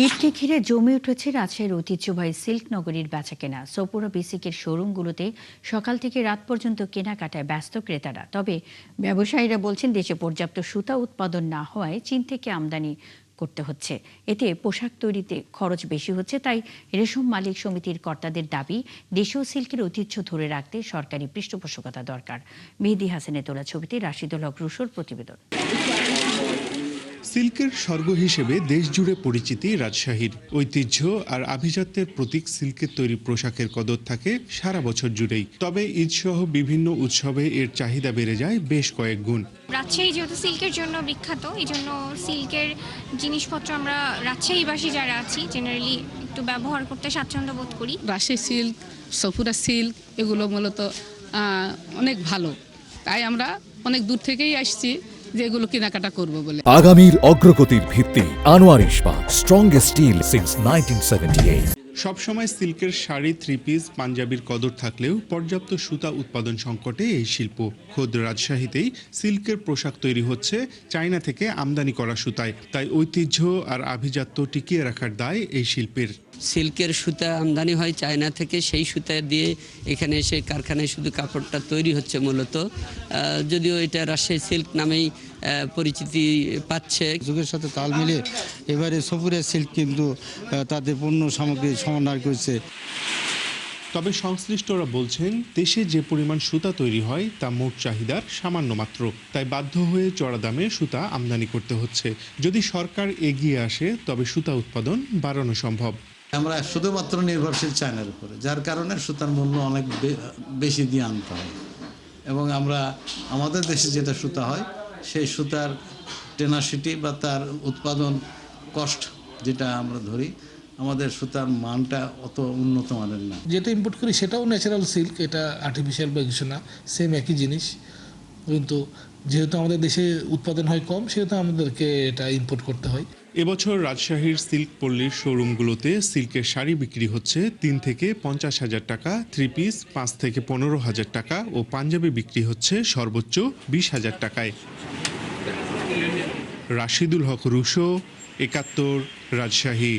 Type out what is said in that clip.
ঈদকে ঘিরে জমে উঠেছে রাজশাহীর ঐতিহ্যবাহী সিল্ক নগরীর বেচাকেনা। সোপুরা বেসিকের শোরুমগুলোতে সকাল থেকে রাত পর্যন্ত কেনাকাটায় ব্যস্ত ক্রেতারা। তবে ব্যবসায়ীরা বলছেন দেশে পর্যাপ্ত সুতা উৎপাদন না হওয়ায় চীন থেকে আমদানি করতে হচ্ছে। এতে পোশাক তৈরিতে খরচ বেশি হচ্ছে। তাই রেশম মালিক সমিতির কর্তাদের দাবি, দেশীয় সিল্কের ঐতিহ্য ধরে রাখতে সরকারি পৃষ্ঠপোষকতা দরকার। মেহেদী হাসানের তোলা ছবিতে রাশিদুল হক রুশোর প্রতিবেদন। সিল্কের স্বর্গ হিসেবে দেশজুড়ে পরিচিতি রাজশাহীর। ঐতিহ্য আর আভিজাত্যের প্রতীক সিল্কের তৈরি পোশাকের কদর থাকে সারা বছর জুড়েই। তবে ঈদসহ বিভিন্ন উৎসবে এর চাহিদা বেড়ে যায় বেশ কয়েক গুণ। রাজশাহী যেহেতু সিল্কের জন্য বিখ্যাত, এই জন্য সিল্কের জিনিসপত্র আমরা রাজশাহীবাসী যারা আছি জেনারেলি একটু ব্যবহার করতে স্বাচ্ছন্দ্য বোধ করি। রাজশাহী সিল্ক, সফুরা সিল্ক এগুলো মূলত অনেক ভালো, তাই আমরা অনেক দূর থেকেই আসছি যেগুলো কেনাকাটা করবো বলে। আগামীর অগ্রগতির ভিত্তি আনোয়ার ইস্পাত, স্ট্রংগেস্ট স্টিল সিন্স 1978। সবসময় সিল্কের শাড়ি, থ্রি পিস, পাঞ্জাবির কদর থাকলেও পর্যাপ্ত সুতা উৎপাদন সংকটে এই শিল্প। খোদ রাজশাহীতেই সিল্কের পোশাক তৈরি হচ্ছে চায়না থেকে আমদানি করা সুতায়। তাই ঐতিহ্য আর আভিজাত্য টিকিয়ে রাখার দায় এই শিল্পের। সিল্কের সুতা আমদানি হয় চায়না থেকে, সেই সুতা দিয়ে এখানে এসে কারখানায় শুধু কাপড়টা তৈরি হচ্ছে মূলত। যদিও এটা রাজশাহী সিল্ক নামেই পরিচিতি পাচ্ছে। যুগের সাথে তাল মিলিয়ে এবারে সফুরা সিল্ক কিন্তু তাদের পণ্য সামগ্রী সমন্বয় করছে। তবে সংশ্লিষ্টরা বলছেন, দেশে যে পরিমাণ সুতা তৈরি হয় তা মোট চাহিদার সামান্য মাত্র। তাই বাধ্য হয়ে চড়া দামে সুতা আমদানি করতে হচ্ছে। যদি সরকার এগিয়ে আসে তবে সুতা উৎপাদন বাড়ানো সম্ভব। আমরা শুধুমাত্র নির্ভরশীল চায়নার উপরে, যার কারণে সুতার মূল্য অনেক বেশি দিয়ে আনতে হয়। এবং আমরা আমাদের দেশে যেটা সুতা হয় সেই সুতার টেনাসিটি বা তার উৎপাদন কষ্ট যেটা আমরা ধরি, আমাদের সুতার মানটা অত উন্নত মানের না। যেটা ইম্পোর্ট করি সেটাও ন্যাচারাল সিল্ক, এটা আর্টিফিশিয়াল বা কিছু না, সেম একই জিনিস। কিন্তু যেহেতু আমাদের দেশে উৎপাদন হয় কম, সেহেতু আমাদেরকে এটা ইম্পোর্ট করতে হয়। এবছর রাজশাহীর সিল্ক পল্লীর শোরুমগুলোতে সিল্কের শাড়ি বিক্রি হচ্ছে 3 থেকে 50,000 টাকা, থ্রি পিস 5 থেকে 15,000 টাকা ও পাঞ্জাবি বিক্রি হচ্ছে সর্বোচ্চ 20,000 টাকায়। রাশিদুল হক রুশো, 71, রাজশাহী।